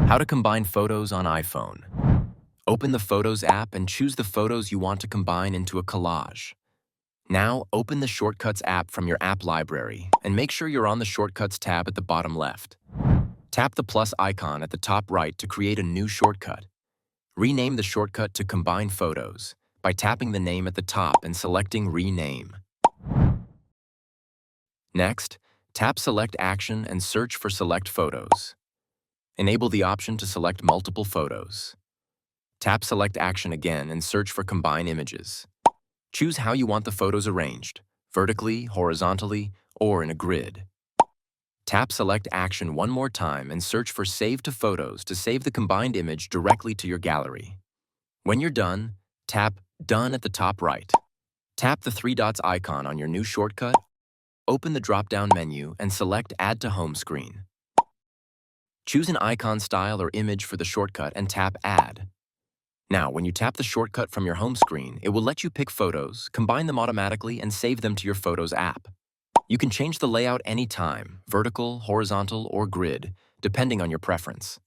How to combine photos on iPhone. Open the Photos app and choose the photos you want to combine into a collage. Now, open the Shortcuts app from your app library and make sure you're on the Shortcuts tab at the bottom left. Tap the plus icon at the top right to create a new shortcut. Rename the shortcut to Combine Photos by tapping the name at the top and selecting Rename. Next, tap Select Action and search for Select Photos. Enable the option to select multiple photos. Tap Select Action again and search for Combine Images. Choose how you want the photos arranged, vertically, horizontally, or in a grid. Tap Select Action one more time and search for Save to Photos to save the combined image directly to your gallery. When you're done, tap Done at the top right. Tap the three dots icon on your new shortcut, open the drop-down menu, and select Add to Home Screen. Choose an icon style or image for the shortcut and tap Add. Now, when you tap the shortcut from your home screen, it will let you pick photos, combine them automatically, and save them to your Photos app. You can change the layout anytime, vertical, horizontal, or grid, depending on your preference.